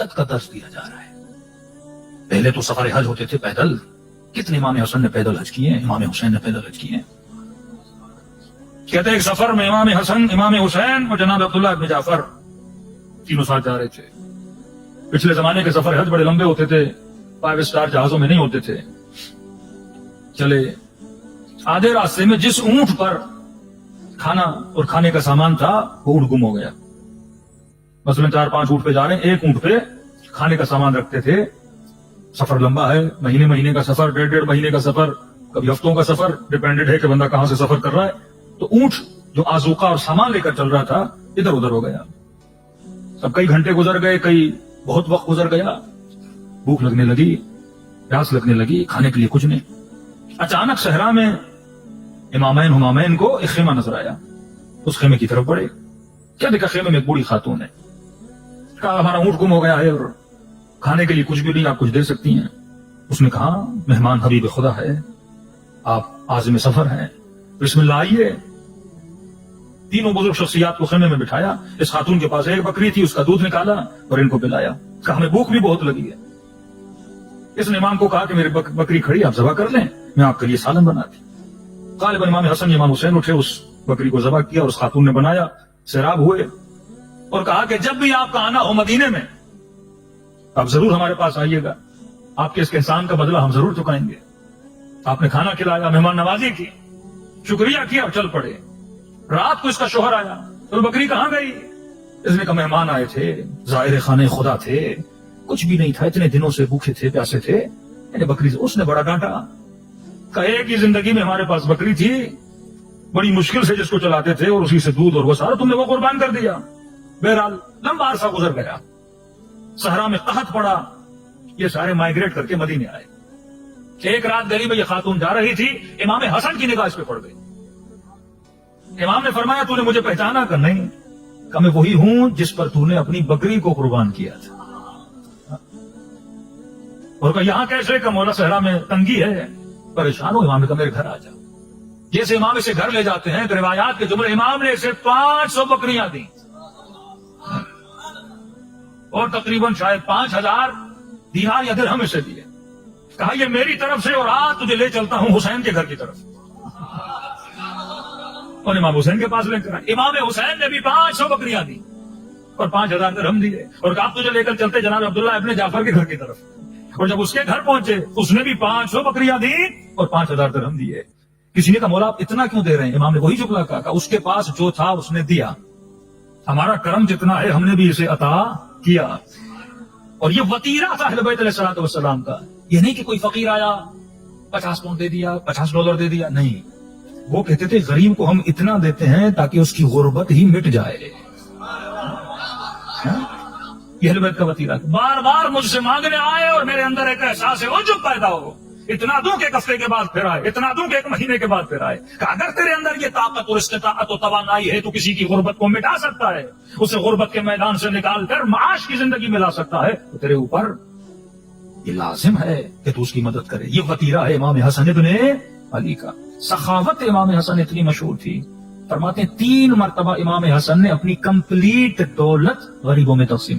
تک کا درس دیا جا رہا ہے. پہلے تو سفر حج ہوتے تھے پیدل. کتنے امام حسن نے پیدل حج کیے ہیں, امام حسین نے پیدل حج کیے ہیں. کہتے ہیں ایک سفر میں امام حسن, امام حسین اور جناب عبداللہ ابن جعفر تینوں ساتھ جا رہے تھے. پچھلے زمانے کے سفر حج بڑے لمبے ہوتے تھے, 5 اسٹار جہازوں میں نہیں ہوتے تھے. چلے آدھے راستے میں جس اونٹ پر کھانا اور کھانے کا سامان تھا وہ اونٹ گم ہو گیا. مثلا 4-5 اونٹ پہ جا رہے ہیں, ایک اونٹ پہ کھانے کا سامان رکھتے تھے. سفر لمبا ہے, مہینے کا سفر, 1.5 مہینے کا سفر, کبھی ہفتوں کا سفر, ڈیپینڈنٹ ہے کہ بندہ کہاں سے سفر کر رہا ہے. تو اونٹ جو آذوقہ اور سامان لے کر چل رہا تھا ادھر ادھر ہو گیا. اب کئی گھنٹے گزر گئے, کئی بہت وقت گزر گیا. بھوک لگنے لگی, پیاس لگنے لگی, کھانے کے لیے کچھ نہیں. اچانک صحرا میں امامین ہمامین کو ایک خیمہ نظر آیا. اس خیمے کی طرف بڑھے. کیا دیکھا, خیمے میں ایک بوڑھی خاتون ہے. کہا ہمارا اونٹ گم ہو گیا ہے اور کھانے کے لیے کچھ بھی نہیں, آپ کچھ دے سکتی ہیں. اس نے کہا مہمان حبیب خدا ہے, آپ عازم سفر ہیں, بسم اللہ آئیے. تینوں بزرگ شخصیات کو خیمے میں بٹھایا. اس خاتون کے پاس ایک بکری تھی, اس کا دودھ نکالا اور ان کو پلایا. کہا ہمیں بھوک بھی بہت لگی ہے. اس نے امام کو کہا کہ میری بکری کھڑی, آپ ذبح کر لیں, میں آپ کے لیے سالن بناتی. غالباً امام حسن امام حسین اٹھے, اس بکری کو ذبح کیا اور اس خاتون نے بنایا. سیراب ہوئے اور کہا کہ جب بھی آپ کا آنا ہو مدینے میں آپ ضرور ہمارے پاس آئیے گا, آپ کے اس احسان کا بدلہ ہم ضرور چکائیں گے. آپ نے کھانا کھلایا, مہمان نوازی کی, شکریہ کیا اور چل پڑے. رات کو اس کا شوہر آیا, تو بکری کہاں گئی؟ اس نے کہا مہمان آئے تھے, زائر خانے خدا تھے, کچھ بھی نہیں تھا, اتنے دنوں سے بھوکے تھے, پیاسے تھے, بکری سے. اس نے بڑا ڈانٹا. کہا ایک ہی زندگی میں ہمارے پاس بکری تھی, بڑی مشکل سے جس کو چلاتے تھے, اور اسی سے دودھ اور وہ سارا تم نے وہ قربان کر دیا. بہرحال لمبا عرصہ گزر گیا. صحرا میں قحط پڑا, یہ سارے مائگریٹ کر کے مدینے آئے. ایک رات گلی میں یہ خاتون جا رہی تھی, امام حسن کی نگاہ اس پہ پڑ گئی. امام نے فرمایا تو نے مجھے پہچانا کہ نہیں؟ کہ میں وہی ہوں جس پر تو نے اپنی بکری کو قربان کیا تھا. اور کہ یہاں کیسے کہ مولا صحرا میں تنگی ہے, پریشان ہو. امام نے کہا میرے گھر آ جا. جیسے امام اسے گھر لے جاتے ہیں تو روایات کے جملے, امام نے اسے 500 بکریاں دی اور تقریباً شاید 5000 دینار یا درہم اسے دیے. کہا یہ میری طرف سے, اور آج تجھے لے چلتا ہوں حسین کے گھر کی طرف. اور امام حسین کے پاس لے کر آئے. امام حسین نے بھی 500 بکریاں دی اور 5000 درہم دیے, اور کہا تجھے لے کر چلتے جناب عبداللہ ابن جعفر کے گھر کی طرف. اور جب اس کے گھر پہنچے اس نے بھی 500 بکریاں دی اور 5000 درہم دیے. کسی نے کہا مولا آپ اتنا کیوں دے رہے ہیں؟ امام نے وہی جملہ کہا کہ اس کے پاس جو تھا اس نے دیا, ہمارا کرم جتنا ہے ہم نے بھی اسے عطا کیا. اور یہ وطیرہ تھا اہل بیت علیہ السلام کا. یہ نہیں کہ کوئی فقیر آیا 50 پاؤنڈ دے دیا, $50 دے دیا, نہیں. وہ کہتے تھے غریب کو ہم اتنا دیتے ہیں تاکہ اس کی غربت ہی مٹ جائے. یہ اہل بیت کا وطیرہ. بار بار مجھ سے مانگنے آئے اور میرے اندر ایک احساس عجب پیدا ہو, اتنا دوں کہ ایک ہفتے کے بعد پھر آئے, اتنا دوں کہ 1 مہینے کے بعد پھر آئے. کہ اگر تیرے اندر یہ طاقت اور استطاعت و توانائی ہے تو کسی کی غربت کو مٹا سکتا ہے, اسے غربت کے میدان سے نکال کر معاش کی زندگی میں لا سکتا ہے, تو تیرے اوپر یہ لازم ہے کہ تو اس کی مدد کرے. یہ وطیرہ ہے امام حسن ابن علی کا. سخاوت امام حسن اتنی مشہور تھی, فرماتے ہیں 3 مرتبہ امام حسن نے اپنی کمپلیٹ دولت غریبوں میں تقسیم